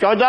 14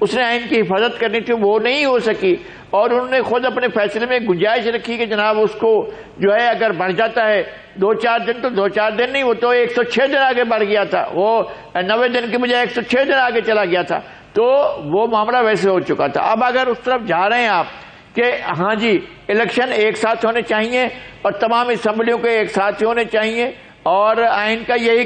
اس نے آئین کی حفاظت کرنی تھی، وہ نہیں ہو سکی، اور انہوں نے خود اپنے فیصلے میں گنجائش رکھی کہ جناب اس کو جو ہے اگر بڑھ جاتا ہے 2-4 دن تو 2-4 دن نہیں، وہ تو 106 دن آگے بڑھ گیا تھا، وہ 90 دن کی بجائے 106 دن آگے چلا گیا تھا، تو وہ معاملہ ویسے ہو چکا تھا۔ اب اگر اس طرف جا رہے ہیں آپ کہ ہاں جی الیکشن ایک ساتھ ہونے چاہیے اور تمام اسمبلیوں کے ایک ساتھ ہونے چاہیے، اور آئین کا یہی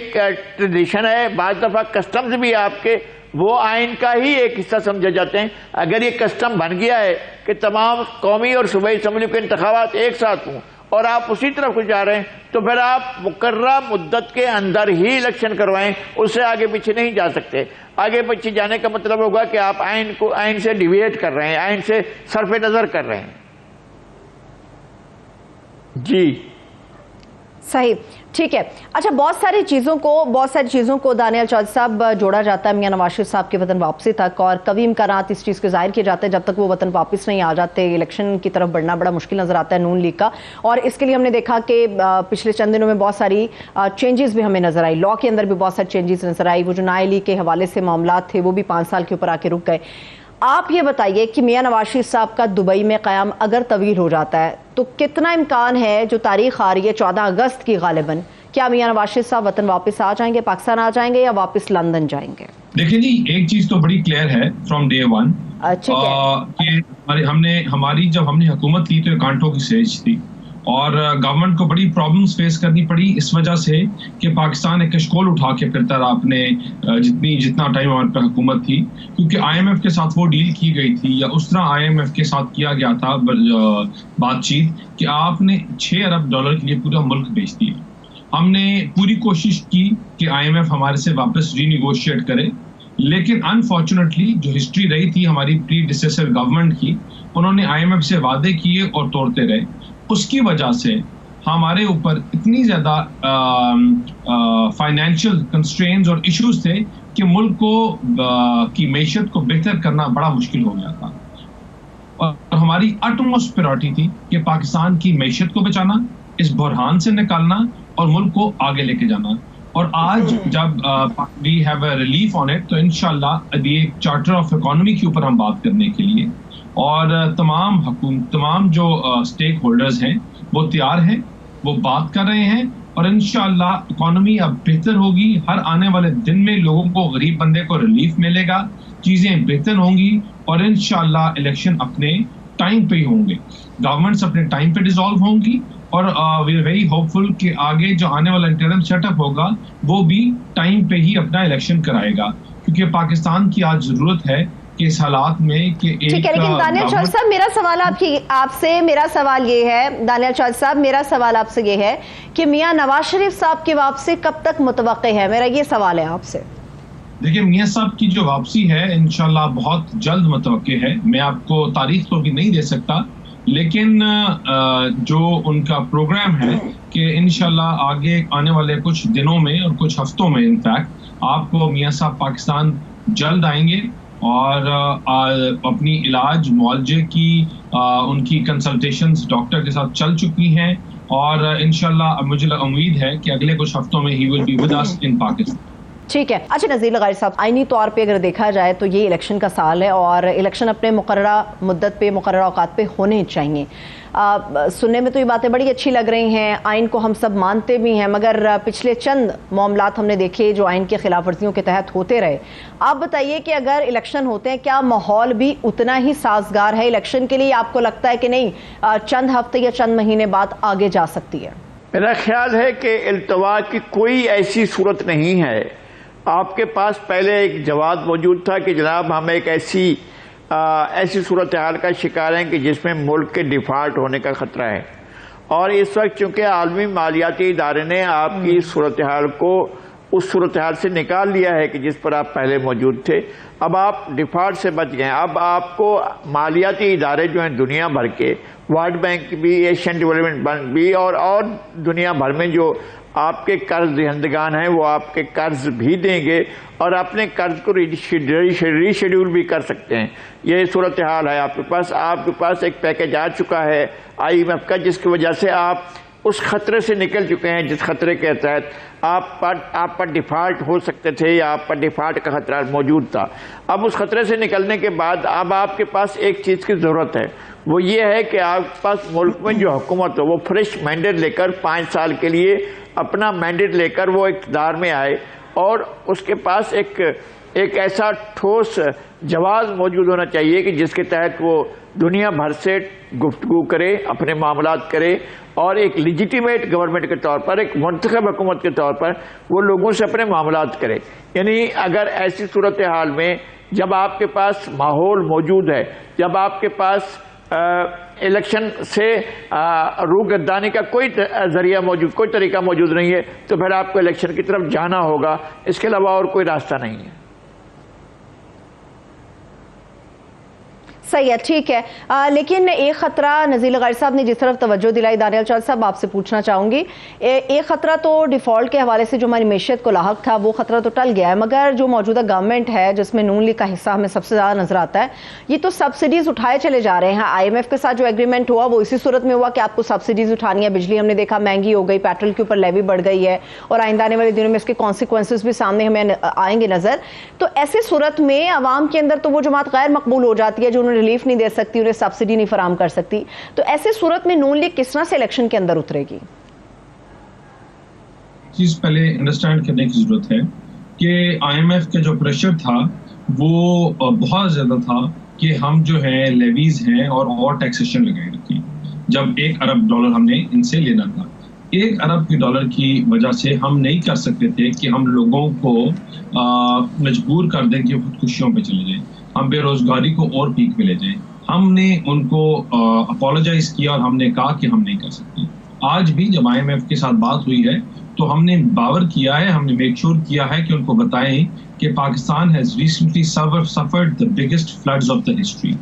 ٹریڈیشن ہے، بعض دفعہ کسٹمز بھی آپ کے وہ آئین کا ہی ایک حصہ سمجھے جاتے ہیں، اگر یہ کسٹم بن گیا ہے کہ تمام قومی اور صوبائی اسمبلیوں کے انتخابات ایک ساتھ ہوں اور آپ اسی طرف کو جا رہے ہیں، تو پھر آپ مقررہ مدت کے اندر ہی الیکشن کروائیں، اس سے آگے پیچھے نہیں جا سکتے۔ آگے پیچھے جانے کا مطلب ہوگا کہ آپ آئین سے ڈیویٹ کر رہے ہیں، آئین سے صرف نظر کر رہے ہیں۔ جی صحیح، ٹھیک ہے۔ اچھا، بہت ساری چیزوں کو دانیال چودھری صاحب جوڑا جاتا ہے میاں نواز شریف صاحب کے وطن واپسی تک، اور کبھی امکانات اس چیز کے ظاہر کیے جاتے ہیں جب تک وہ وطن واپس نہیں آ جاتے الیکشن کی طرف بڑھنا بڑا مشکل نظر آتا ہے نون لیگ کا، اور اس کے لیے ہم نے دیکھا کہ پچھلے چند دنوں میں بہت ساری چینجز بھی ہمیں نظر آئی، لاء کے اندر بھی بہت ساری چینجز نظر آئی، وہ جو نائے لیگ کے حوالے سے معاملات تھے وہ بھی 5 سال کے اوپر آ کے رک گئے۔ آپ یہ بتائیے کہ میاں نواز شریف صاحب کا دبئی میں قیام اگر طویل ہو جاتا ہے تو کتنا امکان ہے، جو تاریخ آ رہی ہے 14 اگست کی غالباً، کیا میاں نواز شریف صاحب وطن واپس آ جائیں گے، پاکستان آ جائیں گے، یا واپس لندن جائیں گے؟ دیکھیں جی، ایک چیز تو بڑی کلیئر ہے فرام ڈے ون کہ جب ہم نے حکومت لی تو یہ کانٹوں کی سیج تھی، اور گورنمنٹ کو بڑی پرابلمز فیس کرنی پڑی اس وجہ سے کہ پاکستان ایک کشکول اٹھا کے پھرتا رہا اپنے جتنا ٹائم ہمارے پہ حکومت تھی، کیونکہ آئی ایم ایف کے ساتھ وہ ڈیل کی گئی تھی، یا اس طرح آئی ایم ایف کے ساتھ کیا گیا تھا بات چیت کہ آپ نے $6 ارب کے لیے پورا ملک بیچ دیا۔ ہم نے پوری کوشش کی کہ آئی ایم ایف ہمارے سے واپس ری نیگوشیٹ کرے، لیکن انفارچونیٹلی جو ہسٹری رہی تھی ہماری پری ڈیسیسر گورنمنٹ کی، انہوں نے آئی ایم ایف سے وعدے کیے اور توڑتے رہے، اس کی وجہ سے ہمارے اوپر اتنی زیادہ فائنینشیل کنسٹرینز اور ایشوز تھے کہ ملک کو کی معیشت کو بہتر کرنا بڑا مشکل ہو گیا تھا، اور ہماری اٹموسٹ پریورٹی تھی کہ پاکستان کی معیشت کو بچانا، اس بحران سے نکالنا اور ملک کو آگے لے کے جانا۔ اور آج جب we have a relief on it, تو انشاءاللہ یہ چارٹر آف اکانومی کے اوپر ہم بات کرنے کے لیے، اور تمام جو اسٹیک ہولڈرز ہیں وہ تیار ہیں، وہ بات کر رہے ہیں، اور انشاءاللہ اکانومی اب بہتر ہوگی، ہر آنے والے دن میں لوگوں کو، غریب بندے کو ریلیف ملے گا، چیزیں بہتر ہوں گی، اور انشاءاللہ الیکشن اپنے ٹائم پہ ہی ہوں گے، گورنمنٹس اپنے ٹائم پہ ڈیزالو ہوں گی، اور وی آر ویری ہوپ فل کہ آگے جو آنے والا انٹرم سیٹ اپ ہوگا وہ بھی ٹائم پہ ہی اپنا الیکشن کرائے گا، کیونکہ پاکستان کی آج ضرورت ہے کہ اس حالات میں کہ ایک ٹھیک ہے۔ لیکن دانیال چودھری صاحب، میرا سوال آپ سے یہ ہے کہ میاں نواز شریف صاحب کی واپسی کب تک متوقع ہے؟ میرا یہ سوال ہے آپ سے۔ دیکھیں، میاں صاحب کی جو واپسی ہے انشاءاللہ بہت جلد متوقع ہے، میں آپ کو تاریخ تو بھی نہیں دے سکتا، لیکن جو ان کا پروگرام ہے کہ انشاءاللہ آگے آنے والے کچھ دنوں میں اور کچھ ہفتوں میں انفیکٹ آپ کو میاں صاحب پاکستان جلد آئیں گے، اور اپنی علاج معالجے کی ان کی کنسلٹیشنز ڈاکٹر کے ساتھ چل چکی ہیں، اور انشاءاللہ مجھے امید ہے کہ اگلے کچھ ہفتوں میں ہی ول بی ود اس ان پاکستان۔ ٹھیک ہے۔ اچھا نذیر لغاری صاحب، آئینی طور پہ اگر دیکھا جائے تو یہ الیکشن کا سال ہے، اور الیکشن اپنے مقررہ مدت پہ، مقررہ اوقات پہ ہونے چاہیے۔ سننے میں تو یہ باتیں بڑی اچھی لگ رہی ہیں، آئین کو ہم سب مانتے بھی ہیں، مگر پچھلے چند معاملات ہم نے دیکھے جو آئین کی خلاف ورزیوں کے تحت ہوتے رہے۔ آپ بتائیے کہ اگر الیکشن ہوتے ہیں کیا ماحول بھی اتنا ہی سازگار ہے الیکشن کے لیے؟ آپ کو لگتا ہے کہ نہیں چند ہفتے یا چند مہینے بعد آگے جا سکتی ہے؟ میرا خیال ہے کہ التوا کی کوئی ایسی صورت نہیں ہے۔ آپ کے پاس پہلے ایک جواب موجود تھا کہ جناب ہم ایک ایسی صورتحال کا شکار ہیں کہ جس میں ملک کے ڈیفالٹ ہونے کا خطرہ ہے، اور اس وقت چونکہ عالمی مالیاتی ادارے نے آپ کی صورتحال کو اس صورتحال سے نکال لیا ہے کہ جس پر آپ پہلے موجود تھے، اب آپ ڈیفالٹ سے بچ گئے ہیں۔ اب آپ کو مالیاتی ادارے جو ہیں دنیا بھر کے، ورلڈ بینک بھی، ایشین ڈیولپمنٹ بینک بھی، اور دنیا بھر میں جو آپ کے قرض دہندگان ہیں وہ آپ کے قرض بھی دیں گے، اور اپنے قرض کو ری شیڈیول بھی کر سکتے ہیں۔ یہ صورتحال ہے آپ کے پاس ایک پیکیج آ چکا ہے آئی ایم ایف کا، جس کی وجہ سے آپ اس خطرے سے نکل چکے ہیں جس خطرے کے تحت آپ پر ڈیفالٹ ہو سکتے تھے یا آپ پر ڈیفالٹ کا خطرہ موجود تھا. اب اس خطرے سے نکلنے کے بعد اب آپ کے پاس ایک چیز کی ضرورت ہے, وہ یہ ہے کہ آپ کے پاس ملک میں جو حکومت ہو وہ فریش مینڈیٹ لے کر 5 سال کے لیے اپنا مینڈیٹ لے کر وہ اقتدار میں آئے, اور اس کے پاس ایک ایسا ٹھوس جواز موجود ہونا چاہیے کہ جس کے تحت وہ دنیا بھر سے گفتگو کرے, اپنے معاملات کرے, اور ایک لیجیٹیمیٹ گورنمنٹ کے طور پر, ایک منتخب حکومت کے طور پر وہ لوگوں سے اپنے معاملات کرے. یعنی اگر ایسی صورتحال میں جب آپ کے پاس ماحول موجود ہے, جب آپ کے پاس الیکشن سے روگردانی کا کوئی ذریعہ موجود, کوئی طریقہ موجود نہیں ہے, تو پھر آپ کو الیکشن کی طرف جانا ہوگا, اس کے علاوہ اور کوئی راستہ نہیں ہے. صحیح ہے, ٹھیک ہے. لیکن ایک خطرہ نزیل غیر صاحب نے جس طرف توجہ دلائی, دانیال چودھری صاحب آپ سے پوچھنا چاہوں گی, ایک خطرہ تو ڈیفالٹ کے حوالے سے جو ہماری معیشت کو لاحق تھا وہ خطرہ تو ٹل گیا ہے, مگر جو موجودہ گورنمنٹ ہے جس میں نون لیگ کا حصہ ہمیں سب سے زیادہ نظر آتا ہے, یہ تو سبسڈیز اٹھائے چلے جا رہے ہیں. IMF کے ساتھ جو ایگریمنٹ ہوا وہ اسی صورت میں ہوا کہ آپ کو سبسڈیز اٹھانی ہے. بجلی ہم نے دیکھا مہنگی ہو گئی, پیٹرول کے اوپر لیوی بڑھ گئی ہے, اور آئندہ آنے والے دنوں میں اس کے کانسیکوینسز بھی سامنے ہمیں آئیں گے نظر. تو ایسی صورت میں عوام کے اندر تو وہ جماعت غیر مقبول ہو جاتی ہے جو انہیں ریلیف نہیں دے سکتی, انہیں سبسڈی نہیں فراہم کر سکتی. تو ایسی صورت میں نون لیگ کس طرح سے الیکشن کے اندر اترے گی؟ چیز پہلے انڈرسٹینڈ کرنے کی ضرورت ہے کہ IMF کا جو پریشر تھا وہ بہت زیادہ تھا کہ ہم جو ہے لیویز ہیں اور ٹیکسیشن لگائے رکھیں. جب $1 ارب ہم نے ان سے لینا تھا, $1 ارب کی وجہ سے ہم نہیں کر سکتے تھے کہ ہم لوگوں کو مجبور کر دیں کہ خودکشیوں پہ چلے جائیں, ہم بے روزگاری کو اور پیک پہ لے جائیں. ہم نے ان کو اپولوجائز کیا اور ہم نے کہا کہ ہم نہیں کر سکتے. آج بھی جب IMF کے ساتھ بات ہوئی ہے تو ہم نے باور کیا ہے, ہم نے میک شور کیا ہے کہ ان کو بتائیں کہ Pakistan has recently suffered the biggest floods of the history.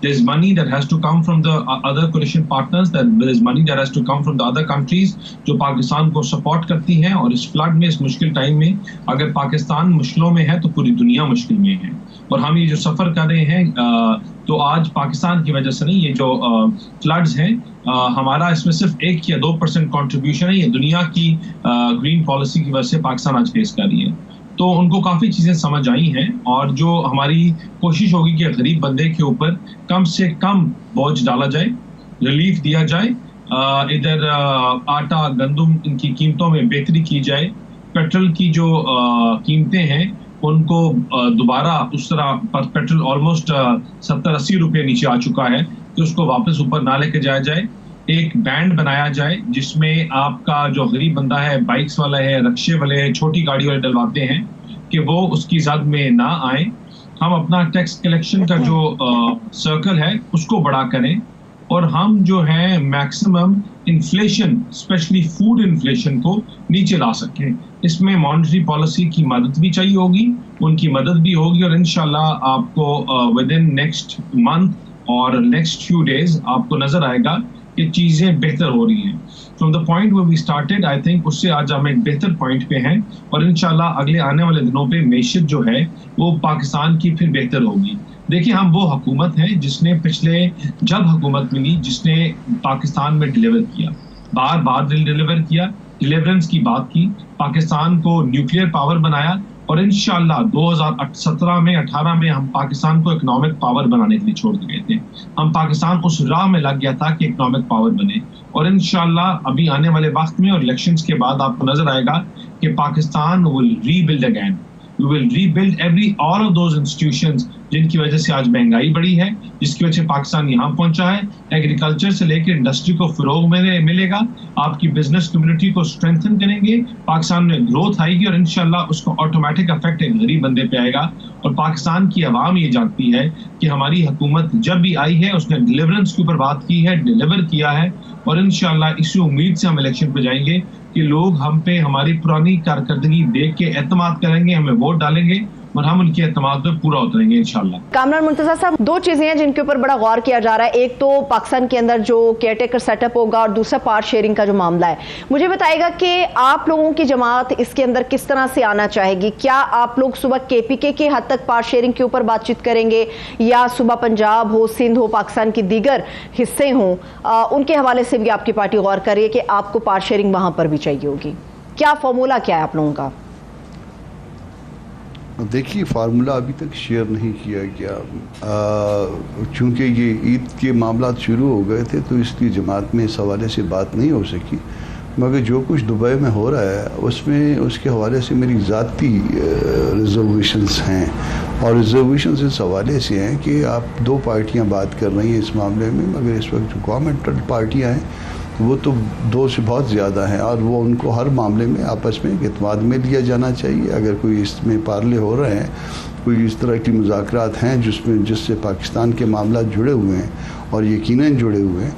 There is money that has to come from the other coalition partners, there is money that has to come from the other countries جو پاکستان کو support کرتی ہیں, اور اس flood میں, اس مشکل time میں اگر پاکستان مشکلوں میں ہے تو پوری دنیا مشکل میں ہے. اور ہم یہ جو سفر کر رہے ہیں تو آج پاکستان کی وجہ سے نہیں, یہ جو فلڈز ہیں ہمارا اس میں صرف 1 یا 2% کنٹریبیوشن ہے, یہ دنیا کی گرین پالیسی کی وجہ سے پاکستان آج فیس کر رہی ہے. تو ان کو کافی چیزیں سمجھ آئی ہیں, اور جو ہماری کوشش ہوگی کہ غریب بندے کے اوپر کم سے کم بوجھ ڈالا جائے, ریلیف دیا جائے, ادھر آٹا گندم ان کی قیمتوں میں بہتری کی جائے, پیٹرول کی جو قیمتیں ہیں ان کو دوبارہ اس طرح پیٹرول آلموسٹ 70-80 روپے نیچے آ چکا ہے کہ اس کو واپس اوپر نہ لے کے جایا جائے. ایک بینڈ بنایا جائے جس میں آپ کا جو غریب بندہ ہے, بائکس والا ہے, رکشے والے ہیں, چھوٹی گاڑی والے ڈلواتے ہیں, کہ وہ اس کی زد میں نہ آئیں. ہم اپنا ٹیکس کلیکشن کا جو سرکل ہے اس کو بڑا کریں, اور ہم جو ہے maximum inflation, especially food inflation کو نیچے لا سکیں. اس میں مانیٹری پالیسی کی مدد بھی چاہیے ہوگی, ان کی مدد بھی ہوگی, اور انشاءاللہ آپ کو ود ان نیکسٹ منتھ اور نیکسٹ فیو ڈیز آپ کو نظر آئے گا کہ چیزیں بہتر ہو رہی ہیں. From the point where we started, I think اس سے آج ہم ایک بہتر پوائنٹ پہ ہیں, اور انشاءاللہ اگلے آنے والے دنوں پہ معیشت جو ہے وہ پاکستان کی پھر بہتر ہوگی. دیکھیں, ہم وہ حکومت ہیں جس نے پچھلے جب حکومت ملی جس نے پاکستان میں ڈیلیور کیا, بار بار ڈیلیور کیا, ڈیلیورنس کی بات کی, پاکستان کو نیوکلیئر پاور بنایا, اور انشاءاللہ 2017 میں 18 میں ہم پاکستان کو اکنامک پاور بنانے کے لیے چھوڑ کے گئے تھے. ہم پاکستان اس راہ میں لگ گیا تھا کہ اکنامک پاور بنے, اور انشاءاللہ ابھی آنے والے وقت میں اور الیکشنز کے بعد آپ کو نظر آئے گا کہ Pakistan will rebuild again. We will rebuild all of those institutions جن کی وجہ سے آج مہنگائی بڑھی ہے, جس کی وجہ سے پاکستان یہاں پہنچا ہے. ایگریکلچر سے لے کے انڈسٹری کو فروغ ملے گا, آپ کی بزنس کمیونٹی کو اسٹرینتھن کریں گے, پاکستان میں گروتھ آئے گی, اور انشاءاللہ اس کو آٹومیٹک افیکٹ ایک غریب بندے پہ آئے گا. اور پاکستان کی عوام یہ جانتی ہے کہ ہماری حکومت جب بھی آئی ہے اس نے ڈیلیورنس کے اوپر بات کی ہے, ڈیلیور کیا ہے, اور انشاءاللہ اسی امید سے ہم الیکشن پہ جائیں گے کہ لوگ ہم پہ ہماری پرانی کارکردگی دیکھ کے اعتماد کریں گے, ہمیں ووٹ ڈالیں گے, اور ہم ان کے اعتماد پہ پورا اتریں گے انشاءاللہ۔ کامران مرتضیٰ صاحب، دو چیزیں ہیں جن کے اوپر بڑا غور کیا جا رہا ہے، ایک تو پاکستان کے اندر جو کیئر ٹیکر سیٹ اپ ہوگا اور دوسرا پارٹ شیئرنگ کا جو معاملہ ہے۔ مجھے بتائے گا کہ آپ لوگوں کی جماعت اس کے اندر کس طرح سے آنا چاہے گی؟ کیا آپ لوگ صبح کے پی کے حد تک پارٹ شیئرنگ کے اوپر بات چیت کریں گے، یا صبح پنجاب ہو، سندھ ہو، پاکستان کی دیگر حصے ہوں، ان کے حوالے سے بھی آپ کی پارٹی غور کر رہی ہے کہ آپ کو پارٹ شیئرنگ وہاں پر بھی چاہیے ہوگی؟ کیا فارمولا کیا ہے آپ لوگوں کا؟ دیکھیے، فارمولا ابھی تک شیئر نہیں کیا گیا، چونکہ یہ عید کے معاملات شروع ہو گئے تھے تو اس لیے جماعت میں اس حوالے سے بات نہیں ہو سکی، مگر جو کچھ دبئی میں ہو رہا ہے اس کے حوالے سے میری ذاتی ریزرویشنز ہیں، اور ریزرویشنز اس حوالے سے ہیں کہ آپ دو پارٹیاں بات کر رہی ہیں اس معاملے میں، مگر اس وقت جو گورنمنٹل پارٹیاں ہیں وہ تو دو سے بہت زیادہ ہیں، اور وہ ان کو ہر معاملے میں آپس میں اعتماد میں لیا جانا چاہیے۔ اگر کوئی اس میں پارلے ہو رہے ہیں، کوئی اس طرح کی مذاکرات ہیں جس سے پاکستان کے معاملات جڑے ہوئے ہیں اور یقیناً جڑے ہوئے ہیں،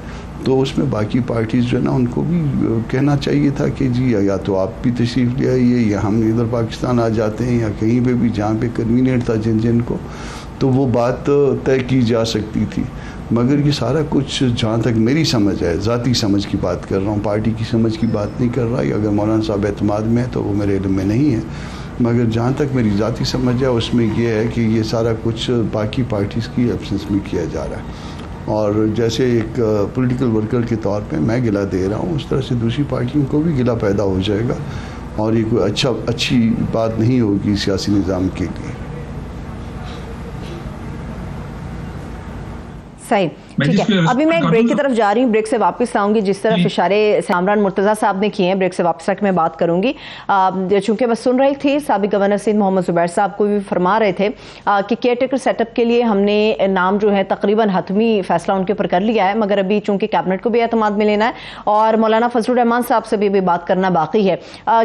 تو اس میں باقی پارٹیز جو ہے نا ان کو بھی کہنا چاہیے تھا کہ جی یا تو آپ بھی تشریف لے آئیے، یا ہم ادھر پاکستان آ جاتے ہیں، یا کہیں پہ بھی جہاں پہ کنوینئنٹ تھا جن کو، تو وہ بات طے کی جا سکتی تھی۔ مگر یہ سارا کچھ جہاں تک میری سمجھ ہے، ذاتی سمجھ کی بات کر رہا ہوں، پارٹی کی سمجھ کی بات نہیں کر رہا، اگر مولانا صاحب اعتماد میں ہے تو وہ میرے علم میں نہیں ہے، مگر جہاں تک میری ذاتی سمجھ ہے اس میں یہ ہے کہ یہ سارا کچھ باقی پارٹیز کی ایبسنس میں کیا جا رہا ہے، اور جیسے ایک پولیٹیکل ورکر کے طور پہ میں گلہ دے رہا ہوں، اس طرح سے دوسری پارٹیوں کو بھی گلہ پیدا ہو جائے گا، اور یہ کوئی اچھی بات نہیں ہوگی سیاسی نظام کے لیے۔ صحیح، ٹھیک ہے، ابھی میں ایک بریک کی طرف جا رہی ہوں، بریک سے واپس آؤں گی، جس طرف اشارے کامران مرتضیٰ صاحب نے کیے ہیں، بریک سے واپس تک میں بات کروں گی۔ چونکہ میں سن رہی تھی سابق گورنر سندھ محمد زبیر صاحب کو بھی فرما رہے تھے کہ کیئر ٹیکر سیٹ اپ کے لیے ہم نے نام جو ہے تقریباً حتمی فیصلہ ان کے اوپر کر لیا ہے، مگر ابھی چونکہ کیبنٹ کو بھی اعتماد میں لینا ہے اور مولانا فضل الرحمان صاحب سے بھی بات کرنا باقی ہے۔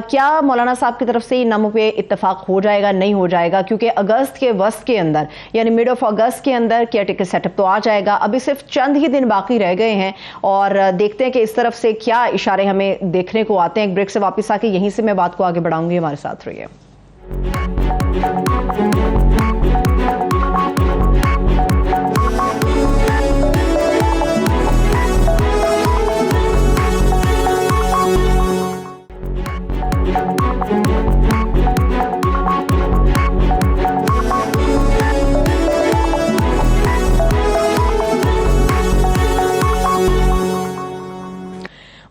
کیا مولانا صاحب کی طرف سے ان ناموں پہ اتفاق ہو جائے گا، نہیں ہو جائے گا؟ کیونکہ اگست کے وسط کے اندر، یعنی مڈ آف اگست کے اندر کیئر ٹیکر سیٹ اپ تو آ جائے گا، ابھی صرف چند ہی دن باقی رہ گئے ہیں، اور دیکھتے ہیں کہ اس طرف سے کیا اشارے ہمیں دیکھنے کو آتے ہیں۔ ایک بریک سے واپس آ کے یہیں سے میں بات کو آگے بڑھاؤں گی، ہمارے ساتھ رہیے۔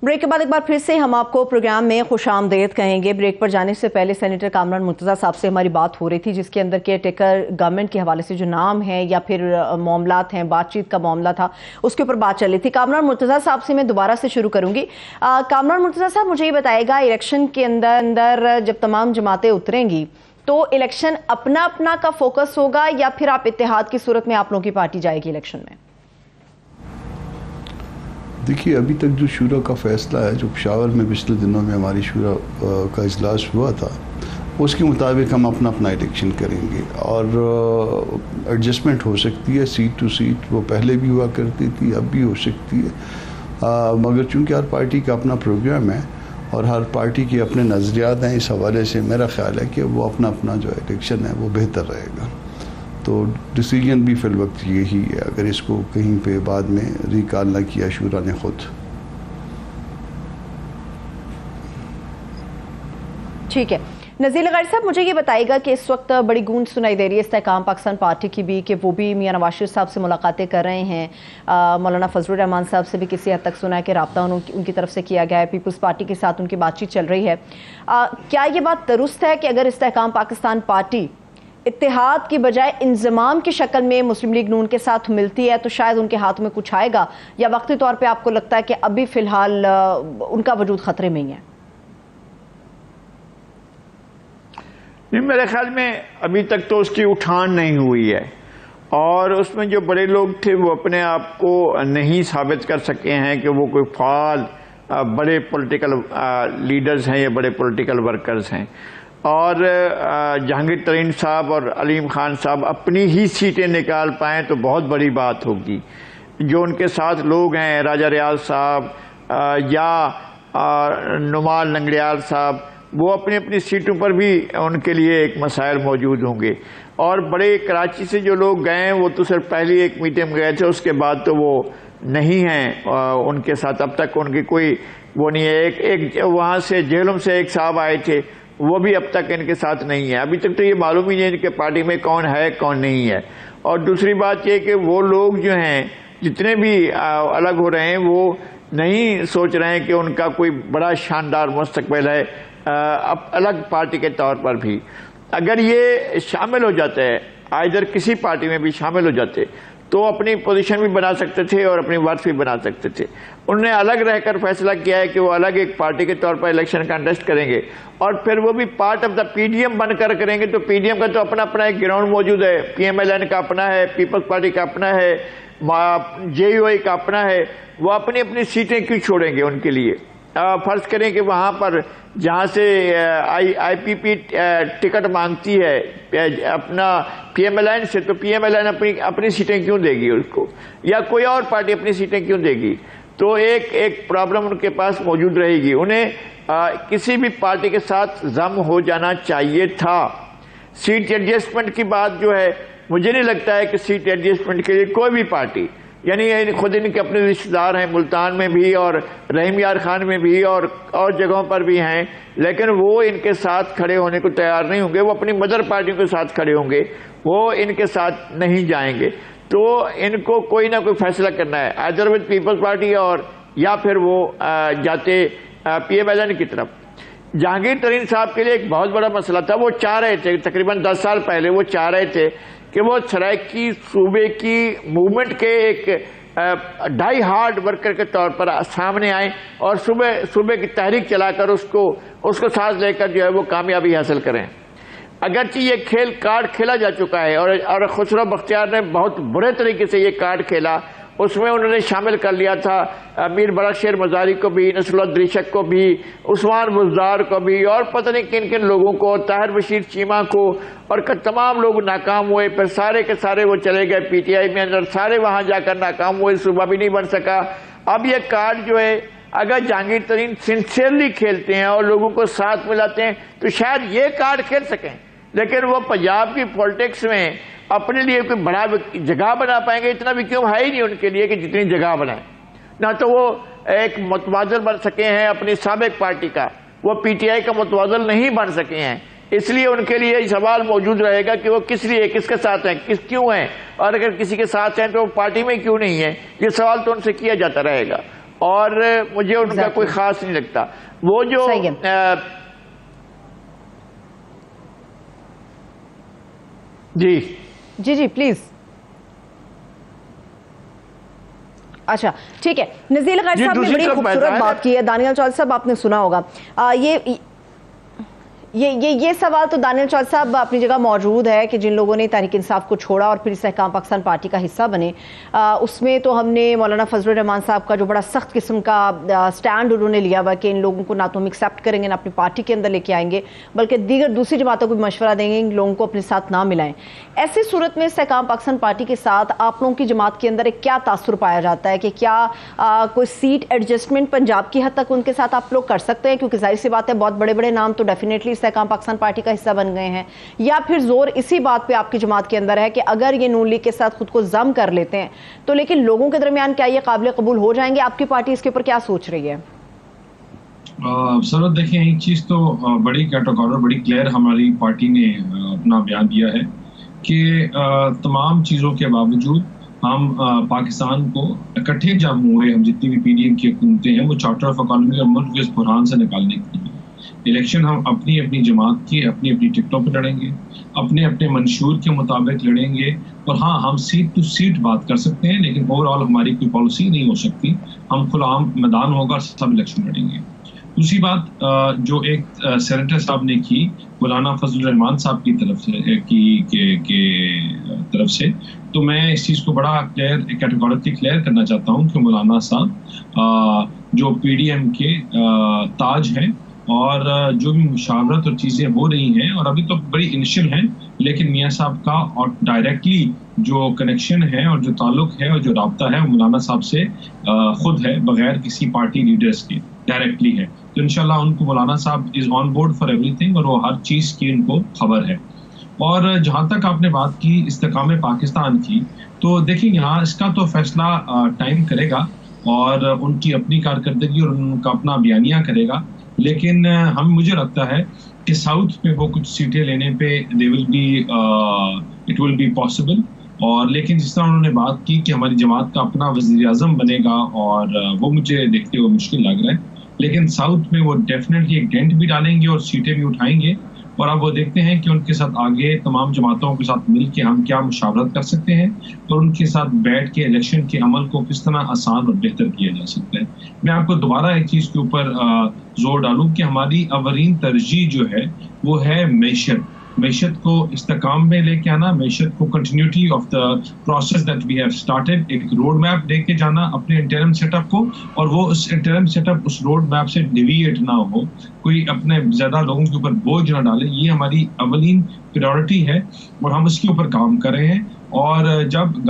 بریک کے بعد ایک بار پھر سے ہم آپ کو پروگرام میں خوش آمدید کہیں گے۔ بریک پر جانے سے پہلے سینیٹر کامران مرتضیٰ صاحب سے ہماری بات ہو رہی تھی، جس کے اندر کیئر ٹیکر گورنمنٹ کے حوالے سے جو نام ہے یا پھر معاملات ہیں، بات چیت کا معاملہ تھا، اس کے اوپر بات چل رہی تھی۔ کامران مرتضیٰ صاحب سے میں دوبارہ سے شروع کروں گی۔ کامران مرتضیٰ صاحب، مجھے یہ بتائے گا، الیکشن کے اندر جب تمام جماعتیں اتریں گی تو الیکشن اپنا اپنا کا فوکس ہوگا، یا پھر آپ اتحاد کی صورت میں آپ لوگوں کی پارٹی جائے گی الیکشن میں؟ دیکھیے، ابھی تک جو شورا کا فیصلہ ہے، جو پشاور میں پچھلے دنوں میں ہماری شورا کا اجلاس ہوا تھا، اس کے مطابق ہم اپنا الیکشن کریں گے، اور ایڈجسٹمنٹ ہو سکتی ہے سیٹ ٹو سیٹ، وہ پہلے بھی ہوا کرتی تھی، اب بھی ہو سکتی ہے، مگر چونکہ ہر پارٹی کا اپنا پروگرام ہے اور ہر پارٹی کے اپنے نظریات ہیں، اس حوالے سے میرا خیال ہے کہ وہ اپنا جو الیکشن ہے وہ بہتر رہے گا۔ تو ڈیسیجن بھی فی الوقت یہی ہے، اگر اس کو کہیں پہ بعد میں ریکال نہ کیا شورا نے خود۔ ٹھیک ہے، نذیر لغاری صاحب، مجھے یہ بتائے گا کہ اس وقت بڑی گونج سنائی دے رہی ہے استحکام پاکستان پارٹی کی بھی، کہ وہ بھی میاں نواز شریف صاحب سے ملاقاتیں کر رہے ہیں، مولانا فضل الرحمان صاحب سے بھی کسی حد تک سنا ہے کہ رابطہ ان کی طرف سے کیا گیا ہے، پیپلز پارٹی کے ساتھ ان کی بات چیت چل رہی ہے۔ کیا یہ بات درست ہے کہ اگر استحکام پاکستان پارٹی اتحاد کی بجائے انضمام کی شکل میں مسلم لیگ نون کے ساتھ ملتی ہے تو شاید ان کے ہاتھ میں کچھ آئے گا، یا وقتی طور پہ آپ کو لگتا ہے کہ ابھی فی الحال ان کا وجود خطرے میں ہی ہے؟ میرے خیال میں ابھی تک تو اس کی اٹھان نہیں ہوئی ہے، اور اس میں جو بڑے لوگ تھے وہ اپنے آپ کو نہیں ثابت کر سکے ہیں کہ وہ کوئی فعال بڑے پولیٹیکل لیڈرز ہیں یا بڑے پولیٹیکل ورکرز ہیں، اور جہانگیر ترین صاحب اور علیم خان صاحب اپنی ہی سیٹیں نکال پائیں تو بہت بڑی بات ہوگی۔ جو ان کے ساتھ لوگ ہیں، راجہ ریاض صاحب یا نمال ننگریال صاحب، وہ اپنی اپنی سیٹوں پر بھی ان کے لیے ایک مسائل موجود ہوں گے. اور بڑے کراچی سے جو لوگ گئے ہیں وہ تو صرف پہلی ایک میٹنگ میں گئے تھے, اس کے بعد تو وہ نہیں ہیں ان کے ساتھ, اب تک ان کی کوئی وہ نہیں ہے. ایک وہاں سے جہلم سے ایک صاحب آئے تھے, وہ بھی اب تک ان کے ساتھ نہیں ہے. ابھی تک تو یہ معلوم ہی نہیں ان کے پارٹی میں کون ہے کون نہیں ہے. اور دوسری بات یہ کہ وہ لوگ جو ہیں جتنے بھی الگ ہو رہے ہیں وہ نہیں سوچ رہے ہیں کہ ان کا کوئی بڑا شاندار مستقبل ہے الگ پارٹی کے طور پر بھی. اگر یہ شامل ہو جاتا ہے ادھر کسی پارٹی میں بھی شامل ہو جاتے تو اپنی پوزیشن بھی بنا سکتے تھے اور اپنی ورث بھی بنا سکتے تھے. انہوں نے الگ رہ کر فیصلہ کیا ہے کہ وہ الگ ایک پارٹی کے طور پر الیکشن کنٹیسٹ کریں گے اور پھر وہ بھی part of the P D M بن کر کریں گے. تو پی ڈی ایم کا تو اپنا اپنا ایک گراؤنڈ موجود ہے, پی ایم ایل این کا اپنا ہے, پیپلز پارٹی کا اپنا ہے, جے یو آئی کا اپنا ہے. وہ اپنی اپنی سیٹیں کیوں چھوڑیں گے ان کے لیے؟ فرض کریں کہ وہاں پر جہاں سے آئی پی پی ٹکٹ مانگتی ہے اپنا پی ایم ایل این سے, تو پی ایم ایل این اپنی سیٹیں کیوں دے گی اس کو, یا کوئی اور پارٹی اپنی سیٹیں کیوں دے گی؟ تو ایک پرابلم ان کے پاس موجود رہے گی. انہیں کسی بھی پارٹی کے ساتھ ضم ہو جانا چاہیے تھا. سیٹ ایڈجسٹمنٹ کی بات جو ہے, مجھے نہیں لگتا ہے کہ سیٹ ایڈجسٹمنٹ کے لیے کوئی بھی پارٹی, یعنی خود ان کے اپنے رشتہ دار ہیں ملتان میں بھی اور رحیم یار خان میں بھی اور جگہوں پر بھی ہیں, لیکن وہ ان کے ساتھ کھڑے ہونے کو تیار نہیں ہوں گے. وہ اپنی مدر پارٹیوں کے ساتھ کھڑے ہوں گے, وہ ان کے ساتھ نہیں جائیں گے. تو ان کو کوئی نہ کوئی فیصلہ کرنا ہے ادھر ود پیپلز پارٹی اور یا پھر وہ جاتے پی ایم ایل این کی طرف. جہانگیر ترین صاحب کے لیے ایک بہت بڑا مسئلہ تھا. وہ چاہ رہے تھے تقریباً 10 سال پہلے وہ چاہ رہے تھے کہ وہ سرائکی صوبے کی موومنٹ کے ایک ڈائی ہارڈ ورکر کے طور پر سامنے آئیں اور صوبے کی تحریک چلا کر اس کو ساتھ لے کر جو ہے وہ کامیابی حاصل کریں. اگرچہ یہ کھیل کارڈ کھیلا جا چکا ہے اور خسرو بختیار نے بہت برے طریقے سے یہ کارڈ کھیلا. اس میں انہوں نے شامل کر لیا تھا میر بڑک شیر مزاری کو بھی, نصر اللہ دریشک کو بھی, عثمان بزدار کو بھی, اور پتہ نہیں کن کن لوگوں کو, طاہر بشیر چیمہ کو, اور تمام لوگ ناکام ہوئے. پھر سارے کے سارے وہ چلے گئے پی ٹی آئی میں اندر, سارے وہاں جا کر ناکام ہوئے, صوبہ بھی نہیں بن سکا. اب یہ کارڈ جو ہے اگر جہانگیر ترین سنسیئرلی کھیلتے ہیں اور لوگوں کو ساتھ ملاتے ہیں تو شاید یہ کارڈ کھیل سکیں, لیکن وہ پنجاب کی پولیٹکس میں اپنے لیے کوئی بڑا جگہ بنا پائیں گے. اتنا بھی کیوں ہے ہی نہیں ان کے لیے کہ جتنی جگہ بنائیں. نہ تو وہ ایک متوازن بن سکے ہیں اپنی سابق پارٹی کا, وہ پی ٹی آئی کا متوازن نہیں بن سکے ہیں. اس لیے ان کے لیے یہ سوال موجود رہے گا کہ وہ کس لیے, کس کے ساتھ ہیں, کیوں ہیں, اور اگر کسی کے ساتھ ہیں تو وہ پارٹی میں کیوں نہیں ہے. یہ سوال تو ان سے کیا جاتا رہے گا اور مجھے ان کا کوئی خاص نہیں لگتا. وہ جو جی پلیز. اچھا ٹھیک ہے. نزیل غیر صاحب نے بڑی خوبصورت بات کی ہے. دانیال چودھری صاحب آپ نے سنا ہوگا یہ سوال تو دانیال چودھری صاحب اپنی جگہ موجود ہے کہ جن لوگوں نے تحریک انصاف کو چھوڑا اور پھر استحکام پاکستان پارٹی کا حصہ بنے, اس میں تو ہم نے مولانا فضل الرحمان صاحب کا جو بڑا سخت قسم کا سٹینڈ انہوں نے لیا ہوا کہ ان لوگوں کو نہ تو ہم ایکسیپٹ کریں گے نہ اپنی پارٹی کے اندر لے کے آئیں گے, بلکہ دوسری جماعتوں کو بھی مشورہ دیں گے ان لوگوں کو اپنے ساتھ نہ ملائیں. ایسی صورت میں استحکام پاکستان پارٹی کے ساتھ آپ لوگوں کی جماعت کے اندر ایک کیا تاثر پایا جاتا ہے کہ کیا کوئی سیٹ ایڈجسٹمنٹ پنجاب کی حد تک ان کے ساتھ آپ لوگ کر سکتے ہیں, کیونکہ ظاہر سی بات ہے بہت بڑے بڑے نام تو ڈیفینیٹلی استحکام پاکستان پارٹی کا حصہ بن گئے ہیں, یا پھر زور اسی بات پہ آپ کی جماعت کے اندر ہے کہ اگر یہ نون لیگ کے ساتھ خود کو ضم کر لیتے ہیں تو لیکن لوگوں کے درمیان کیا یہ قابل قبول ہو جائیں گے؟ آپ کی پارٹی اس کے اوپر کیا سوچ رہی ہے؟ سرت دیکھیں ایک چیز تو بڑی کیٹاگور بڑی کلیئر ہماری پارٹی نے اپنا بیان دیا ہے کہ تمام چیزوں کے باوجود ہم پاکستان کو اکٹھے جب ہوئے, ہم جتنی بھی پی ڈی ایم کی حکومتیں ہیں وہ چارٹر آف اکانومی اور ملک کے اس بحران سے نکالنے کے لیے الیکشن ہم اپنی اپنی جماعت کی اپنی اپنی ٹکٹوں پہ لڑیں گے, اپنے اپنے منشور کے مطابق لڑیں گے. اور ہاں ہم سیٹ ٹو سیٹ بات کر سکتے ہیں لیکن اوور آل ہماری کوئی پالیسی نہیں ہو سکتی. ہم کھلا عام میدان ہوگا, سب الیکشن لڑیں گے. دوسری بات جو ایک سینیٹر صاحب نے کی مولانا فضل الرحمان صاحب کی طرف سے تو میں اس چیز کو بڑا کیٹیگورکلی کلیئر کرنا چاہتا ہوں کہ مولانا صاحب جو پی ڈی ایم کے تاج ہیں اور جو بھی مشاورت اور چیزیں ہو رہی ہیں اور ابھی تو بڑی انیشل ہیں, لیکن میاں صاحب کا اور ڈائریکٹلی جو کنیکشن ہے اور جو تعلق ہے اور جو رابطہ ہے مولانا صاحب سے خود ہے, بغیر کسی پارٹی لیڈرز کے ڈائریکٹلی ہے. تو انشاءاللہ ان کو مولانا صاحب از آن بورڈ فار ایوری تھنگ، اور وہ ہر چیز کی ان کو خبر ہے. اور جہاں تک آپ نے بات کی استحکام پاکستان کی، تو دیکھیں یہاں اس کا تو فیصلہ ٹائم کرے گا اور ان کی اپنی کارکردگی اور ان کا اپنا بیانیہ کرے گا. لیکن مجھے لگتا ہے کہ ساؤتھ میں وہ کچھ سیٹیں لینے پہ اٹ ول بی پاسبل. اور لیکن جس طرح انہوں نے بات کی کہ ہماری جماعت کا اپنا وزیر اعظم بنے گا، اور وہ مجھے دیکھتے ہوئے مشکل لگ رہا ہے. لیکن ساؤتھ میں وہ ڈیفینیٹلی ایک ڈینٹ بھی ڈالیں گے اور سیٹیں بھی اٹھائیں گے. اور اب وہ دیکھتے ہیں کہ ان کے ساتھ آگے تمام جماعتوں کے ساتھ مل کے ہم کیا مشاورت کر سکتے ہیں اور ان کے ساتھ بیٹھ کے الیکشن کے عمل کو کس طرح آسان اور بہتر کیا جا سکتا ہے. میں آپ کو دوبارہ ایک چیز کے اوپر زور ڈالوں کہ ہماری اولین ترجیح جو ہے وہ ہے معیشت کو استحکام میں لے کے آنا، معیشت کو continuity of the process that we have started, ایک روڈ میپ دے کے جانا اپنے انٹرم سیٹ اپ کو، اور وہ اس انٹرم سیٹ اپ اس روڈ میپ سے ڈیویٹ نہ ہو، کوئی اپنے زیادہ لوگوں کے اوپر بوجھ نہ ڈالے. یہ ہماری اولین پریورٹی ہے اور ہم اس کے اوپر کام کر رہے ہیں. اور جب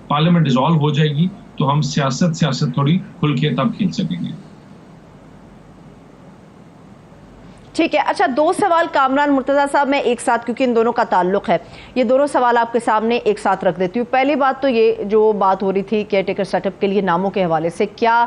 پارلیمنٹ ڈیزالو ہو جائے گی تو ہم سیاست تھوڑی کھل کے تب کھیل سکیں گے. ٹھیک ہے. اچھا، دو سوال کامران مرتضیٰ صاحب میں ایک ساتھ، کیونکہ ان دونوں کا تعلق ہے، یہ دونوں سوال آپ کے سامنے ایک ساتھ رکھ دیتی ہوں. پہلی بات تو یہ جو بات ہو رہی تھی کیئر ٹیکر سیٹ اپ کے لیے ناموں کے حوالے سے، کیا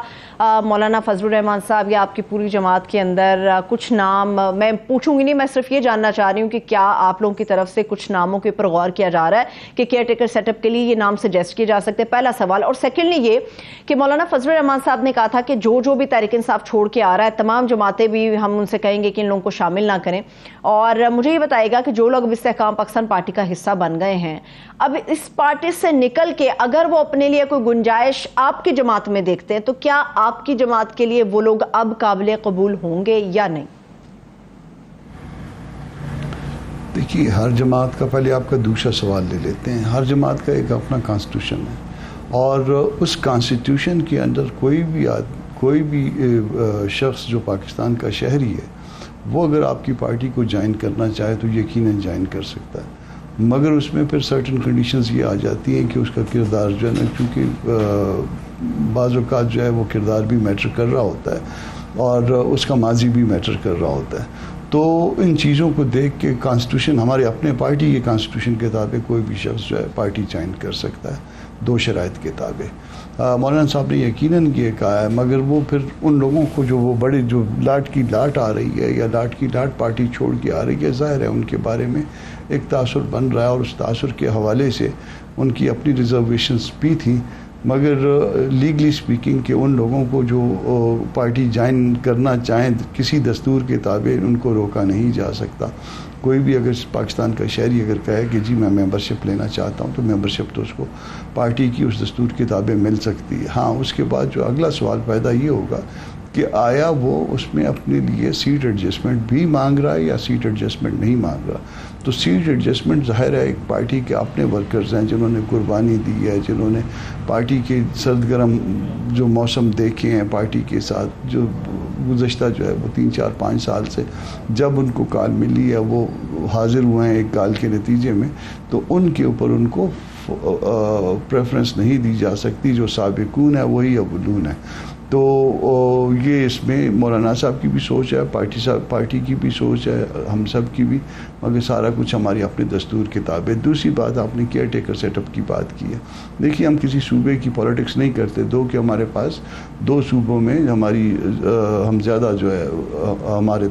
مولانا فضل الرحمان صاحب یا آپ کی پوری جماعت کے اندر کچھ نام، میں پوچھوں گی نہیں، میں صرف یہ جاننا چاہ رہی ہوں کہ کیا آپ لوگوں کی طرف سے کچھ ناموں کے اوپر غور کیا جا رہا ہے کہ کیئر ٹیکر سیٹ اپ کے لیے یہ نام سجیسٹ کیے جا سکتے ہیں؟ پہلا سوال. اور سیکنڈلی یہ کہ مولانا فضل الرحمان صاحب نے کہا تھا کہ جو بھی تحریک انصاف چھوڑ کے آ رہا ہے تمام جماعتیں بھی ہم ان سے کہیں گے کہ ان لوگوں کو شامل نہ کریں. اور مجھے یہ بتائے گا کہ جو لوگ استحکام پاکستان پارٹی کا حصہ بن گئے ہیں، اب اس پارٹی سے نکل کے اگر وہ اپنے لیے کوئی گنجائش آپ کی جماعت میں دیکھتے ہیں تو کیا آپ کی جماعت کے لیے وہ لوگ اب قابل قبول ہوں گے یا نہیں؟ دیکھیے، ہر جماعت کا، پہلے آپ کا دوسرا سوال لے لیتے ہیں. ہر جماعت کا ایک اپنا کانسٹیٹیوشن ہے، اور اس کانسٹیٹیوشن کے اندر کوئی بھی شخص جو پاکستان کا شہری ہے وہ اگر آپ کی پارٹی کو جوائن کرنا چاہے تو یقیناً جوائن کر سکتا ہے. مگر اس میں پھر سرٹن کنڈیشنز یہ آ جاتی ہیں کہ اس کا کردار جو ہے نا، کیونکہ بعض اوقات جو ہے وہ کردار بھی میٹر کر رہا ہوتا ہے اور اس کا ماضی بھی میٹر کر رہا ہوتا ہے. تو ان چیزوں کو دیکھ کے کانسٹیٹیوشن، ہمارے اپنے پارٹی کے کانسٹیٹیوشن کے تابع کوئی بھی شخص جو ہے پارٹی جوائن کر سکتا ہے، دو شرائط کے تابع. مولانا صاحب نے یقیناً یہ کہا ہے، مگر وہ پھر ان لوگوں کو جو وہ بڑے جو لاٹ کی لاٹ آ رہی ہے یا لاٹ کی لاٹ پارٹی چھوڑ کے آ رہی ہے، ظاہر ہے ان کے بارے میں ایک تاثر بن رہا ہے، اور اس تاثر کے حوالے سے ان کی اپنی ریزرویشنز بھی تھیں. مگر لیگلی سپیکنگ کہ ان لوگوں کو جو پارٹی جوائن کرنا چاہیں کسی دستور کے تابع ان کو روکا نہیں جا سکتا. کوئی بھی اگر پاکستان کا شہری اگر کہے کہ جی میں ممبرشپ لینا چاہتا ہوں تو ممبرشپ تو اس کو پارٹی کی اس دستور کے تابع مل سکتی ہے. ہاں، اس کے بعد جو اگلا سوال پیدا یہ ہوگا کہ آیا وہ اس میں اپنے لیے سیٹ ایڈجسٹمنٹ بھی مانگ رہا ہے یا سیٹ ایڈجسٹمنٹ نہیں مانگ رہا. تو سیٹ ایڈجسٹمنٹ ظاہر ہے ایک پارٹی کے اپنے ورکرز ہیں جنہوں نے قربانی دی ہے، جنہوں نے پارٹی کے سرد گرم جو موسم دیکھے ہیں پارٹی کے ساتھ، جو گزشتہ جو ہے وہ 3-4-5 سال سے جب ان کو کال ملی ہے وہ حاضر ہوئے ہیں ایک کال کے نتیجے میں، تو ان کے اوپر ان کو پریفرنس نہیں دی جا سکتی. جو سابقون ہے وہی اولون ہے. تو یہ اس میں مولانا صاحب کی بھی سوچ ہے، پارٹی کی بھی سوچ ہے، ہم سب کی بھی، مگر سارا کچھ ہماری اپنے دستور کے تابع. دوسری بات آپ نے کیئر ٹیکر سیٹ اپ کی بات کی ہے. دیکھیے، ہم کسی صوبے کی پالیٹکس نہیں کرتے، کہ ہمارے پاس 2 صوبوں میں ہم زیادہ جو ہے ہمارے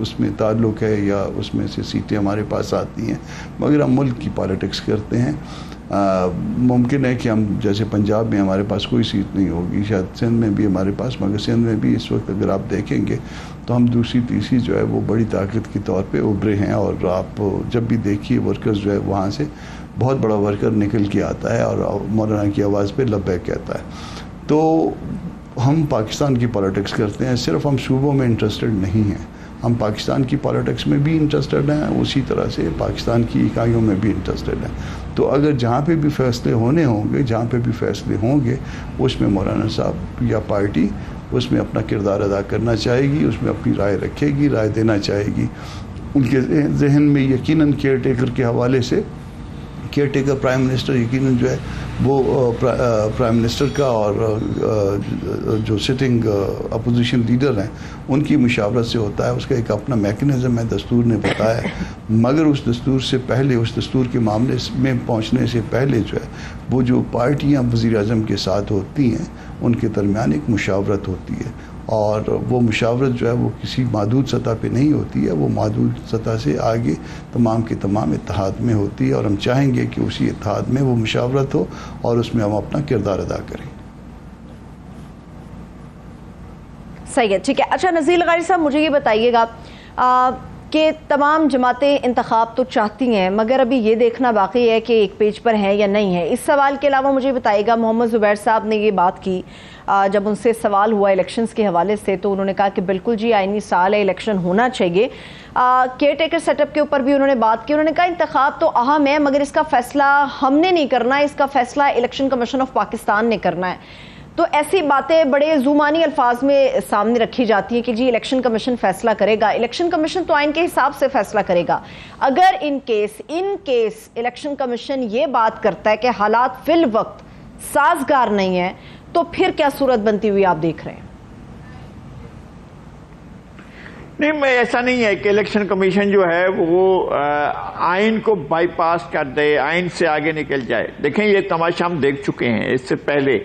اس میں تعلق ہے یا اس میں سے سیٹیں ہمارے پاس آتی ہیں، مگر ہم ملک کی پالیٹکس کرتے ہیں. ممکن ہے کہ ہم جیسے پنجاب میں ہمارے پاس کوئی سیٹ نہیں ہوگی، شاید سندھ میں بھی ہمارے پاس، مگر سندھ میں بھی اس وقت اگر آپ دیکھیں گے تو ہم دوسری تیسری جو ہے وہ بڑی طاقت کے طور پہ ابھرے ہیں. اور آپ جب بھی دیکھیے ورکرز جو ہے وہاں سے بہت بڑا ورکر نکل کے آتا ہے اور مولانا کی آواز پہ لبیک کہتا ہے. تو ہم پاکستان کی پالیٹکس کرتے ہیں، صرف ہم صوبوں میں انٹرسٹڈ نہیں ہیں، ہم پاکستان کی پالیٹکس میں بھی انٹرسٹڈ ہیں، اسی طرح سے پاکستان کی اکائیوں میں بھی انٹرسٹڈ ہیں. تو اگر جہاں پہ بھی فیصلے ہونے ہوں گے، جہاں پہ بھی فیصلے ہوں گے، اس میں مولانا صاحب یا پارٹی اس میں اپنا کردار ادا کرنا چاہے گی، اس میں اپنی رائے رکھے گی، رائے دینا چاہے گی. ان کے ذہن میں یقیناً کیئر ٹیکر کے حوالے سے کیئر ٹیکر پرائم منسٹر یقیناً جو ہے وہ پرائم منسٹر کا اور جو سٹنگ اپوزیشن لیڈر ہیں ان کی مشاورت سے ہوتا ہے. اس کا ایک اپنا میکنزم ہے, دستور نے بتایا ہے, مگر اس دستور سے پہلے, اس دستور کے معاملے میں پہنچنے سے پہلے جو ہے وہ جو پارٹیاں وزیر اعظم کے ساتھ ہوتی ہیں ان کے درمیان ایک مشاورت ہوتی ہے, اور وہ مشاورت جو ہے وہ کسی محدود سطح پہ نہیں ہوتی ہے, وہ محدود سطح سے آگے تمام کے تمام اتحاد میں ہوتی ہے, اور ہم چاہیں گے کہ اسی اتحاد میں وہ مشاورت ہو اور اس میں ہم اپنا کردار ادا کریں. صحیح ہے, ٹھیک ہے. اچھا نذیر لغاری صاحب, مجھے یہ بتائیے گا کہ تمام جماعتیں انتخاب تو چاہتی ہیں, مگر ابھی یہ دیکھنا باقی ہے کہ ایک پیج پر ہیں یا نہیں ہے. اس سوال کے علاوہ مجھے بتائیے گا, محمد زبیر صاحب نے یہ بات کی جب ان سے سوال ہوا الیکشنز کے حوالے سے, تو انہوں نے کہا کہ بالکل جی آئینی سال ہے, الیکشن ہونا چاہیے. کیئر ٹیکر سیٹ اپ کے اوپر بھی انہوں نے بات کی. انہوں نے کہا انتخاب تو اہم ہے, مگر اس کا فیصلہ ہم نے نہیں کرنا ہے, اس کا فیصلہ الیکشن کمیشن آف پاکستان نے کرنا ہے. تو ایسی باتیں بڑے زمانی الفاظ میں سامنے رکھی جاتی ہیں کہ جی الیکشن کمیشن فیصلہ کرے گا. الیکشن کمیشن تو آئین کے حساب سے فیصلہ کرے گا. اگر ان کیس الیکشن کمیشن یہ بات کرتا ہے کہ حالات فی الوقت سازگار نہیں ہیں, تو پھر کیا صورت بنتی ہوئی آپ دیکھ رہے ہیں؟ نہیں, میں ایسا نہیں ہے کہ الیکشن کمیشن جو ہے وہ آئین کو بائی پاس کر دے, آئین سے آگے نکل جائے. دیکھیں یہ تماشا ہم دیکھ چکے ہیں. اس سے پہلے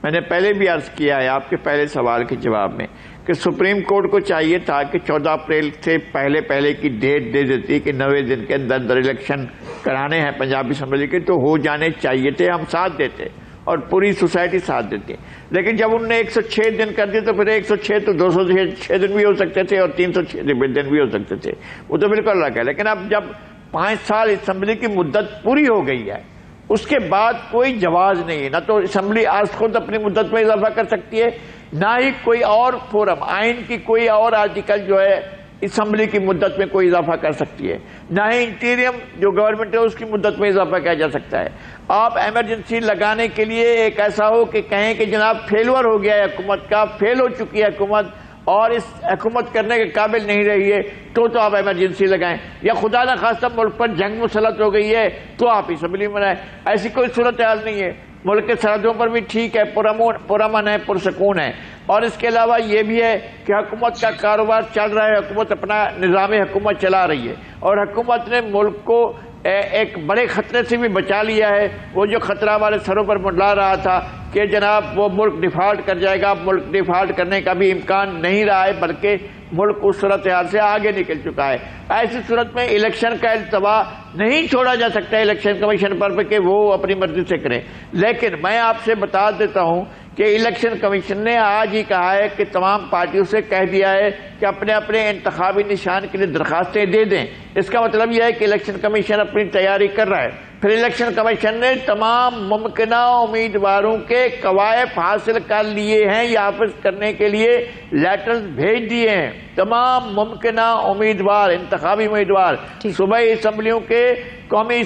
میں نے پہلے بھی عرض کیا ہے آپ کے پہلے سوال کے جواب میں کہ سپریم کورٹ کو چاہیے تھا کہ 14 اپریل سے پہلے کی ڈیٹ دے دیتی کہ 90 دن کے اندر الیکشن کرانے ہیں پنجاب اسمبلی کے, تو ہو جانے چاہیے تھے, ہم ساتھ دیتے اور پوری سوسائٹی ساتھ دیتی. لیکن جب انہوں نے 106 دن کر دیے تو پھر 106 تو 206 دن بھی ہو سکتے تھے اور 306 دن بھی ہو سکتے تھے, وہ تو بالکل الگ ہے. لیکن اب جب 5 سال اسمبلی کی مدت پوری ہو گئی ہے, اس کے بعد کوئی جواز نہیں ہے. نہ تو اسمبلی آج خود اپنی مدت میں اضافہ کر سکتی ہے, نہ ہی کوئی اور فورم, آئین کی کوئی اور آرٹیکل جو ہے اسمبلی کی مدت میں کوئی اضافہ کر سکتی ہے, نہ ہی انٹیریم جو گورنمنٹ ہے اس کی مدت میں اضافہ کیا جا سکتا ہے. آپ ایمرجنسی لگانے کے لیے ایک ایسا ہو کہ کہیں کہ جناب فیلور ہو گیا ہے حکومت کا, فیل ہو چکی ہے حکومت اور اس حکومت کرنے کے قابل نہیں رہی ہے, تو آپ ایمرجنسی لگائیں. یا خدا نہ خواستہ ملک پر جنگ مسلط ہو گئی ہے تو آپ اسمبلی میں لائیں. ایسی کوئی صورتحال نہیں ہے. ملک کے سرحدوں پر بھی ٹھیک ہے, پرامن ہے, پرسکون ہے. اور اس کے علاوہ یہ بھی ہے کہ حکومت کا کاروبار چل رہا ہے, حکومت اپنا نظام حکومت چلا رہی ہے, اور حکومت نے ملک کو ایک بڑے خطرے سے بھی بچا لیا ہے. وہ جو خطرہ ہمارے سروں پر منڈلا رہا تھا کہ جناب وہ ملک ڈیفالٹ کر جائے گا, ملک ڈیفالٹ کرنے کا بھی امکان نہیں رہا ہے, بلکہ ملک اس صورتحال سے آگے نکل چکا ہے. ایسی صورت میں الیکشن کا التوا نہیں چھوڑا جا سکتا ہے الیکشن کمیشن پر کہ وہ اپنی مرضی سے کریں. لیکن میں آپ سے بتا دیتا ہوں کہ الیکشن کمیشن نے آج ہی کہا ہے کہ تمام پارٹیوں سے کہہ دیا ہے کہ اپنے اپنے انتخابی نشان کے لیے درخواستیں دے دیں. اس کا مطلب یہ ہے کہ الیکشن کمیشن اپنی تیاری کر رہا ہے. پھر الیکشن کمیشن نے تمام ممکنہ امیدواروں کے قوائف حاصل کر لیے ہیں یا حافظ کرنے کے لیے لیٹرز بھیج دیے ہیں. تمام ممکنہ امیدوار, انتخابی امیدوار, صوبائی اسمبلیوں کے, قومی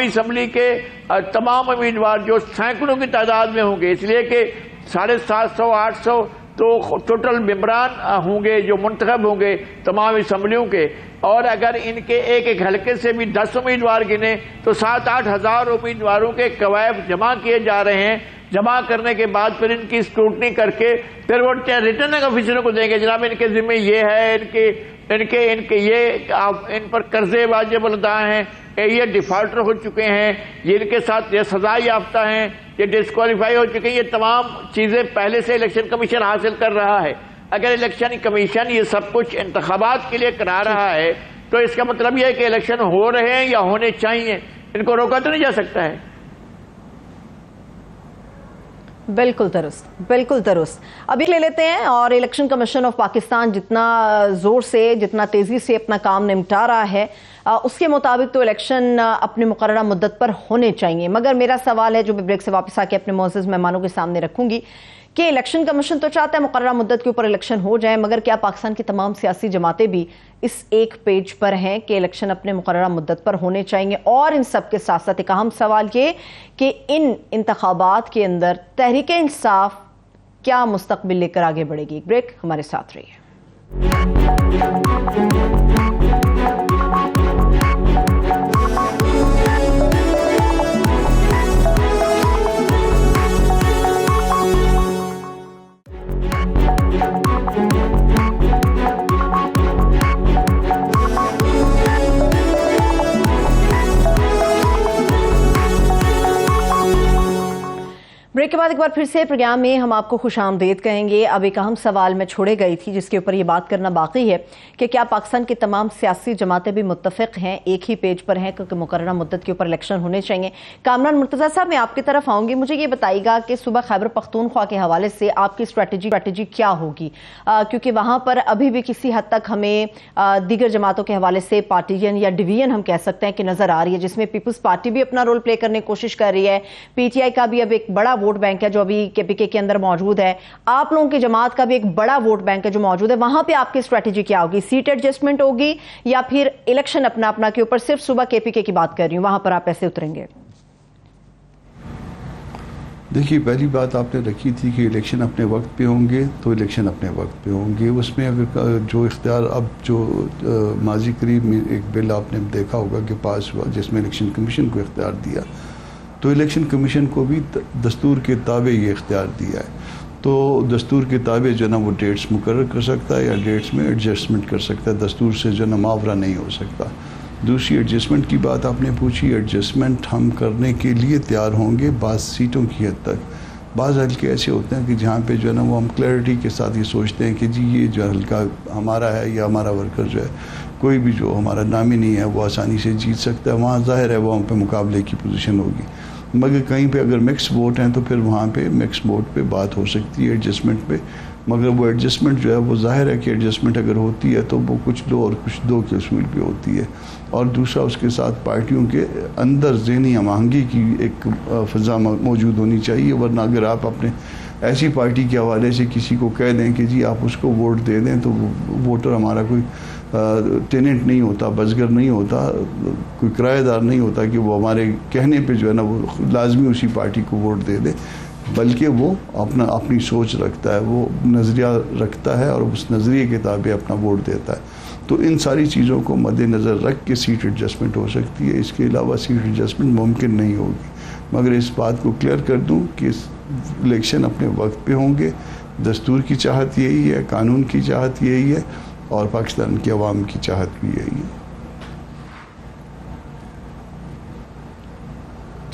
اسمبلی کے تمام امیدوار جو سینکڑوں کی تعداد میں ہوں گے, اس لیے کہ 750-800 تو ٹوٹل ممبران ہوں گے جو منتخب ہوں گے تمام اسمبلیوں کے, اور اگر ان کے ایک ایک حلقے سے بھی 10 امیدوار گنے تو 7-8 ہزار امیدواروں کے قوائف جمع کیے جا رہے ہیں. جمع کرنے کے بعد پھر ان کی اسکروٹنی کر کے پھر وہ ریٹرننگ آفیسروں کو دیں گے, جناب ان کے ذمہ یہ ہے, ان کے یہ ان پر قرضے واجب الاداء ہیں, یہ ڈیفالٹر ہو چکے ہیں, یہ ان کے ساتھ یہ سزا یافتہ ہیں, یہ ڈسکوالیفائی ہو چکے ہیں. یہ تمام چیزیں پہلے سے الیکشن کمیشن حاصل کر رہا ہے. اگر الیکشن کمیشن یہ سب کچھ انتخابات کے لیے کرا رہا ہے تو اس کا مطلب یہ ہے کہ الیکشن ہو رہے ہیں یا ہونے چاہیے, ان کو روکا تو نہیں جا سکتا ہے. بالکل درست, بالکل درست. ابھی لے لیتے ہیں, اور الیکشن کمیشن آف پاکستان جتنا زور سے, جتنا تیزی سے اپنا کام نمٹا رہا ہے, اس کے مطابق تو الیکشن اپنی مقررہ مدت پر ہونے چاہیے. مگر میرا سوال ہے جو میں بریک سے واپس آ کے اپنے معزز مہمانوں کے سامنے رکھوں گی کہ الیکشن کمیشن تو چاہتا ہے مقررہ مدت کے اوپر الیکشن ہو جائے, مگر کیا پاکستان کی تمام سیاسی جماعتیں بھی اس ایک پیج پر ہیں کہ الیکشن اپنے مقررہ مدت پر ہونے چاہیے؟ اور ان سب کے ساتھ ساتھ ایک اہم سوال یہ کہ ان انتخابات کے اندر تحریک انصاف کیا مستقبل لے کر آگے بڑھے گی؟ ایک بریک, ہمارے ساتھ رہیے. بعد ایک بار پھر سے پروگرام میں ہم آپ کو خوش آمدید کہیں گے. اب ایک اہم سوال میں چھوڑے گئی تھی جس کے اوپر یہ بات کرنا باقی ہے کہ کیا پاکستان کی تمام سیاسی جماعتیں بھی متفق ہیں, ایک ہی پیج پر ہیں کہ مقررہ مدت کے اوپر الیکشن ہونے چاہیے؟ کامران مرتضیٰ صاحب, میں آپ کی طرف آؤں گی. مجھے یہ بتائیے گا کہ صوبہ خیبر پختونخوا کے حوالے سے آپ کی اسٹریٹجی کیا ہوگی, کیونکہ وہاں پر ابھی بھی کسی حد تک ہمیں دیگر جماعتوں کے حوالے سے پارٹیشن یا ڈویژن ہم کہہ سکتے ہیں کہ نظر آ رہی ہے, جس میں پیپلز پارٹی بھی اپنا رول پلے کرنے کی کوشش کر رہی ہے, پی ٹی آئی کا بھی اب ایک بڑا ووٹ بینک ہے جو ابھی کے پی کے اندر موجود ہے, آپ لوگوں کی جماعت کا بھی ایک بڑا ووٹ بینک ہے جو موجود ہے. وہاں پہ آپ کی اسٹریٹجی کیا ہوگی؟ سیٹ ایڈجسٹمنٹ ہوگی یا پھر الیکشن اپنا کے اوپر؟ صرف صوبہ کے پی کے کی بات کر رہی ہوں, وہاں پر آپ ایسے اتریں گے؟ دیکھیے, پہلی بات آپ نے رکھی تھی کہ الیکشن اپنے وقت پہ ہوں گے, تو الیکشن اپنے وقت پہ ہوں گے. اس میں اگر جو اختیار اب جو ماضی قریب میں ایک بل آپ نے دیکھا ہوگا کہ پاس ہوا جس میں الیکشن کمیشن کو اختیار دیا, تو الیکشن کمیشن کو بھی دستور کے تابع یہ اختیار دیا ہے. تو دستور کے تابع جو ہے نا وہ ڈیٹس مقرر کر سکتا ہے یا ڈیٹس میں ایڈجسٹمنٹ کر سکتا ہے, دستور سے جو ہے نا ماورا نہیں ہو سکتا. دوسری ایڈجسٹمنٹ کی بات آپ نے پوچھی, ایڈجسٹمنٹ ہم کرنے کے لیے تیار ہوں گے بعض سیٹوں کی حد تک. بعض حلقے ایسے ہوتے ہیں کہ جہاں پہ جو ہے نا وہ ہم کلیئرٹی کے ساتھ یہ سوچتے ہیں کہ جی یہ جو حلقہ ہمارا ہے یا ہمارا ورکر جو ہے کوئی بھی جو ہمارا نامی نہیں ہے وہ آسانی سے جیت سکتا ہے, وہاں ظاہر ہے وہ ہم پہ مقابلے کی پوزیشن ہوگی. مگر کہیں پہ اگر مکس ووٹ ہیں تو پھر وہاں پہ مکس ووٹ پہ بات ہو سکتی ہے ایڈجسٹمنٹ پہ. مگر وہ ایڈجسٹمنٹ جو ہے وہ ظاہر ہے کہ ایڈجسٹمنٹ اگر ہوتی ہے تو وہ کچھ دو اور کچھ دو کے اصول پہ ہوتی ہے, اور دوسرا اس کے ساتھ پارٹیوں کے اندر ذہنی ہم آہنگی کی ایک فضا موجود ہونی چاہیے. ورنہ اگر آپ اپنے ایسی پارٹی کے حوالے سے کسی کو کہہ دیں کہ جی آپ اس کو ووٹ دے دیں, تو ووٹر ہمارا کوئی ٹیننٹ نہیں ہوتا, بزگر نہیں ہوتا, کوئی کرایہ دار نہیں ہوتا کہ وہ ہمارے کہنے پہ جو ہے نا وہ لازمی اسی پارٹی کو ووٹ دے دے, بلکہ وہ اپنی سوچ رکھتا ہے, وہ نظریہ رکھتا ہے اور اس نظریے کے تابع اپنا ووٹ دیتا ہے. تو ان ساری چیزوں کو مد نظر رکھ کے سیٹ ایڈجسٹمنٹ ہو سکتی ہے, اس کے علاوہ سیٹ ایڈجسٹمنٹ ممکن نہیں ہوگی. مگر اس بات کو کلیئر کر دوں کہ الیکشن اپنے وقت پہ ہوں گے, دستور کی چاہت یہی ہے, قانون کی چاہت یہی ہے, اور پاکستان کی عوام کی چاہت بھی یہی ہے.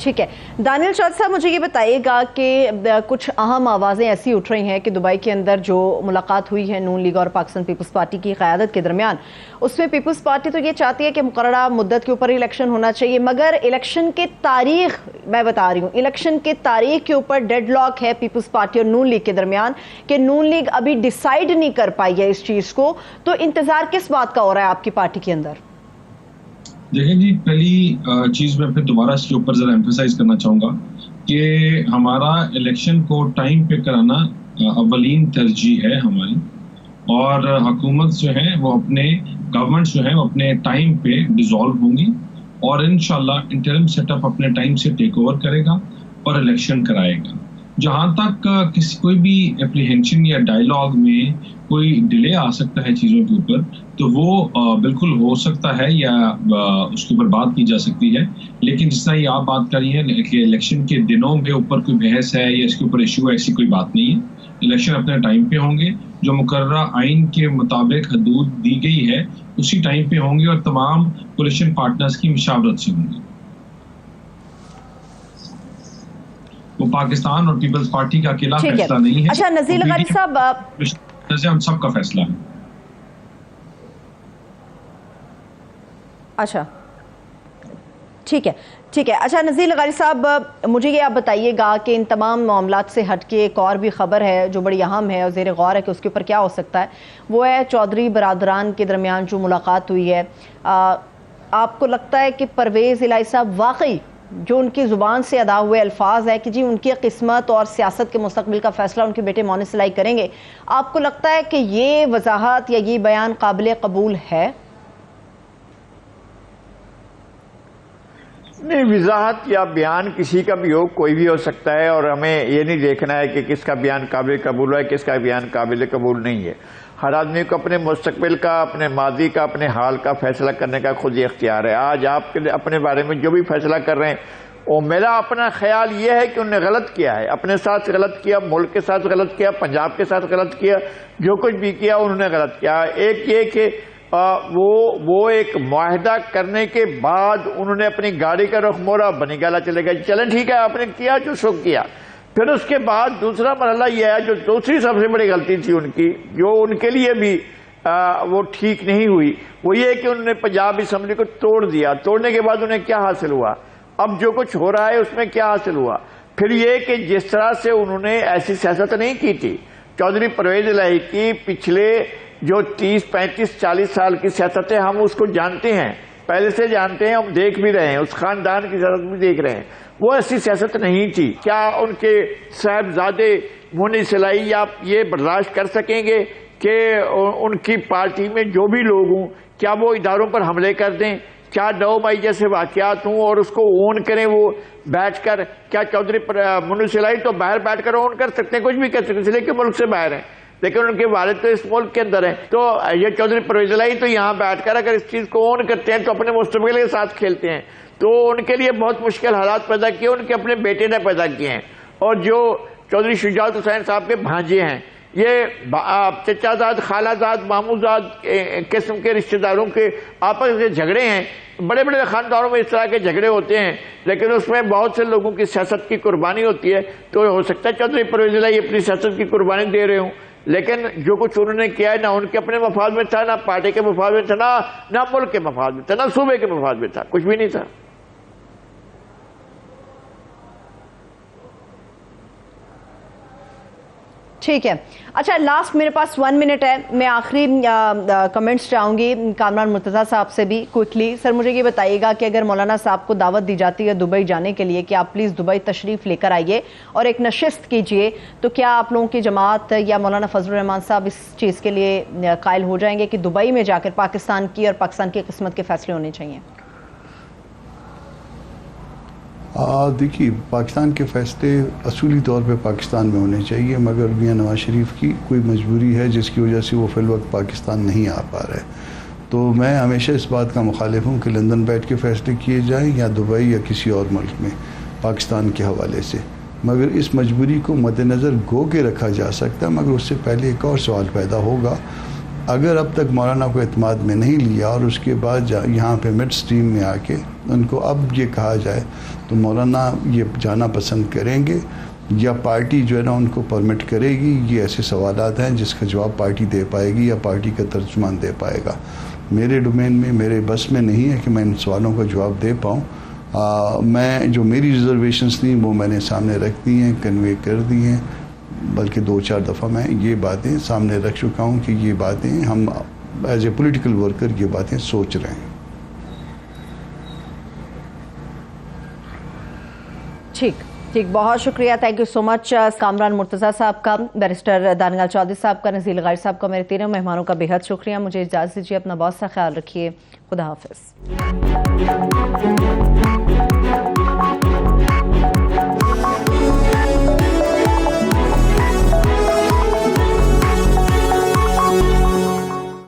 ٹھیک ہے. دانیل شاہد صاحب, مجھے یہ بتائیے گا کہ کچھ اہم آوازیں ایسی اٹھ رہی ہیں کہ دبئی کے اندر جو ملاقات ہوئی ہے نون لیگ اور پاکستان پیپلز پارٹی کی قیادت کے درمیان, اس میں پیپلز پارٹی تو یہ چاہتی ہے کہ مقررہ مدت کے اوپر الیکشن ہونا چاہیے, مگر الیکشن کے تاریخ, میں بتا رہی ہوں, الیکشن کے تاریخ کے اوپر ڈیڈ لاک ہے پیپلز پارٹی اور نون لیگ کے درمیان کہ نون لیگ ابھی ڈیسائیڈ نہیں کر پائی ہے اس چیز کو. تو انتظار کس بات کا ہو رہا ہے آپ کی پارٹی کے اندر؟ دیکھیں جی, پہلی چیز میں پھر دوبارہ اس کے اوپر ذرا ایمفیسائز کرنا چاہوں گا کہ ہمارا الیکشن کو ٹائم پہ کرانا اولین ترجیح ہے ہماری, اور حکومت جو ہے وہ اپنے گورنمنٹ جو ہے وہ اپنے ٹائم پہ ڈیزالو ہوں گی, اور انشاءاللہ انٹرم سیٹ اپ اپنے ٹائم سے ٹیک اوور کرے گا اور الیکشن کرائے گا. جہاں تک کوئی بھی اپریہینشن یا ڈائیلاگ میں کوئی ڈیلے آ سکتا ہے چیزوں کے اوپر, تو وہ بالکل ہو سکتا ہے یا اس کے اوپر بات کی جا سکتی ہے. لیکن جس طرح یہ آپ بات کر رہی ہیں کہ الیکشن کے دنوں کے اوپر کوئی بحث ہے یا اس کے اوپر ایشو ہے, ایسی کوئی بات نہیں ہے. الیکشن اپنے ٹائم پہ ہوں گے, جو مقررہ آئین کے مطابق حدود دی گئی ہے اسی ٹائم پہ ہوں گے, اور تمام کولیشن پارٹنرز کی مشاورت سے ہوں گے. وہ پاکستان اور پیپلز پارٹی کا اکیلا فیصلہ نہیں ہے. اچھا نذیر لغاری صاحب, ہم سب کا فیصلہ ہے. اچھا ٹھیک ہے. اچھا نذیر لغاری صاحب, مجھے یہ آپ بتائیے گا کہ ان تمام معاملات سے ہٹ کے ایک اور بھی خبر ہے جو بڑی اہم ہے اور زیر غور ہے کہ اس کے اوپر کیا ہو سکتا ہے, وہ ہے چودھری برادران کے درمیان جو ملاقات ہوئی ہے. آپ کو لگتا ہے کہ پرویز الہی صاحب واقعی جو ان کی زبان سے ادا ہوئے الفاظ ہے کہ جی ان کی قسمت اور سیاست کے مستقبل کا فیصلہ ان کے بیٹے مونس الہی کریں گے, آپ کو لگتا ہے کہ یہ وضاحت یا یہ بیان قابل قبول ہے؟ نہیں, وضاحت یا بیان کسی کا بھی ہو, کوئی بھی ہو سکتا ہے, اور ہمیں یہ نہیں دیکھنا ہے کہ کس کا بیان قابل قبول ہے, کس کا بیان قابل قبول نہیں ہے. ہر آدمی کو اپنے مستقبل کا, اپنے ماضی کا, اپنے حال کا فیصلہ کرنے کا خود ہی اختیار ہے. آج آپ اپنے بارے میں جو بھی فیصلہ کر رہے ہیں, وہ میرا اپنا خیال یہ ہے کہ انہوں نے غلط کیا ہے, اپنے ساتھ غلط کیا, ملک کے ساتھ غلط کیا, پنجاب کے ساتھ غلط کیا, جو کچھ بھی کیا انہوں نے غلط کیا. ایک یہ کہ وہ ایک معاہدہ کرنے کے بعد انہوں نے اپنی گاڑی کا رخ موڑا, بنی گالا چلے گئے. چلیں ٹھیک ہے, آپ نے کیا جو سو کیا, پھر اس کے بعد دوسرا مرحلہ یہ ہے جو دوسری سب سے بڑی غلطی تھی ان کی، جو ان کے لیے بھی وہ ٹھیک نہیں ہوئی، وہ یہ کہ انہوں نے پنجاب اسمبلی کو توڑ دیا۔ توڑنے کے بعد انہیں کیا حاصل ہوا؟ اب جو کچھ ہو رہا ہے اس میں کیا حاصل ہوا؟ پھر یہ کہ جس طرح سے انہوں نے ایسی سیاست نہیں کی تھی چودھری پرویز الہی کی، پچھلے جو 30 35 40 سال کی سیاست ہے ہم اس کو جانتے ہیں، پہلے سے جانتے ہیں، ہم دیکھ بھی رہے ہیں، اس خاندان کی سیاست بھی دیکھ رہے ہیں، وہ ایسی سیاست نہیں تھی۔ کیا ان کے صاحبزادے مونی سلائی آپ یہ برداشت کر سکیں گے کہ ان کی پارٹی میں جو بھی لوگ ہوں کیا وہ اداروں پر حملے کر دیں؟ کیا 9 مئی جیسے واقعات ہوں اور اس کو اون کریں وہ بیٹھ کر؟ کیا چودھری مونی سلائی تو باہر بیٹھ کر اون کر سکتے ہیں، کچھ بھی کر سکتے ہیں، اس لیے کہ ملک سے باہر ہیں، لیکن ان کے والد تو اس ملک کے اندر ہیں۔ تو یہ چودھری پرویز الہی تو یہاں بیٹھ کر اگر اس چیز کو اون کرتے ہیں تو اپنے مستقبل کے ساتھ کھیلتے ہیں، تو ان کے لیے بہت مشکل حالات پیدا کیے، ان کے اپنے بیٹے نے پیدا کیے ہیں۔ اور جو چودھری شجاعت حسین صاحب کے بھانجے ہیں، یہ چچا زاد، خالہ زاد، مامو زاد قسم کے رشتہ داروں کے آپس میں جھگڑے ہیں، بڑے بڑے خاندانوں میں اس طرح کے جھگڑے ہوتے ہیں، لیکن اس میں بہت سے لوگوں کی سیاست کی قربانی ہوتی ہے۔ تو ہو سکتا ہے چودھری پرویز الہی اپنی سیاست کی قربانی دے رہے ہوں، لیکن جو کچھ انہوں نے کیا ہے نہ ان کے اپنے مفاد میں تھا، نہ پارٹی کے مفاد میں تھا، نہ ملک کے مفاد میں تھا، نہ صوبے کے مفاد میں تھا، کچھ بھی نہیں تھا۔ ٹھیک ہے، اچھا لاسٹ میرے پاس 1 منٹ ہے، میں آخری کمنٹس چاہوں گی کامران مرتضیٰ صاحب سے بھی کوئکلی۔ سر مجھے یہ بتائیے گا کہ اگر مولانا صاحب کو دعوت دی جاتی ہے دبئی جانے کے لیے کہ آپ پلیز دبئی تشریف لے کر آئیے اور ایک نشست کیجئے، تو کیا آپ لوگوں کی جماعت یا مولانا فضل الرحمان صاحب اس چیز کے لیے قائل ہو جائیں گے کہ دبئی میں جا کر پاکستان کی اور پاکستان کی قسمت کے فیصلے ہونے چاہیے؟ دیکھیے، پاکستان کے فیصلے اصولی طور پہ پاکستان میں ہونے چاہیے، مگر میاں نواز شریف کی کوئی مجبوری ہے جس کی وجہ سے وہ فی الوقت پاکستان نہیں آ پا رہے۔ تو میں ہمیشہ اس بات کا مخالف ہوں کہ لندن بیٹھ کے فیصلے کیے جائیں یا دبئی یا کسی اور ملک میں پاکستان کے حوالے سے، مگر اس مجبوری کو مد نظر گو کے رکھا جا سکتا ہے۔ مگر اس سے پہلے ایک اور سوال پیدا ہوگا، اگر اب تک مولانا کو اعتماد میں نہیں لیا اور اس کے بعد یہاں پہ مڈ سٹریم میں آ کے ان کو اب یہ کہا جائے تو مولانا یہ جانا پسند کریں گے یا پارٹی جو ہے نا ان کو پرمٹ کرے گی؟ یہ ایسے سوالات ہیں جس کا جواب پارٹی دے پائے گی یا پارٹی کا ترجمان دے پائے گا۔ میرے ڈومین میں، میرے بس میں نہیں ہے کہ میں ان سوالوں کا جواب دے پاؤں۔ میں جو میری ریزرویشنز تھیں وہ میں نے سامنے رکھ دی ہیں، کنوے کر دی ہیں، بلکہ 2-4 دفعہ میں یہ باتیں سامنے رکھ چکا ہوں کہ یہ باتیں ہم ایز اے پولیٹیکل ورکر یہ باتیں سوچ رہے ہیں۔ ٹھیک، بہت شکریہ، تھینک یو سو مچ کامران مرتضیٰ صاحب کا، بیرسٹر دانیال چودھری صاحب کا، نزیل غاری صاحب کا، میرے تینوں مہمانوں کا بے حد شکریہ۔ مجھے اجازت دیجیے، اپنا بہت سا خیال رکھیے، خدا حافظ۔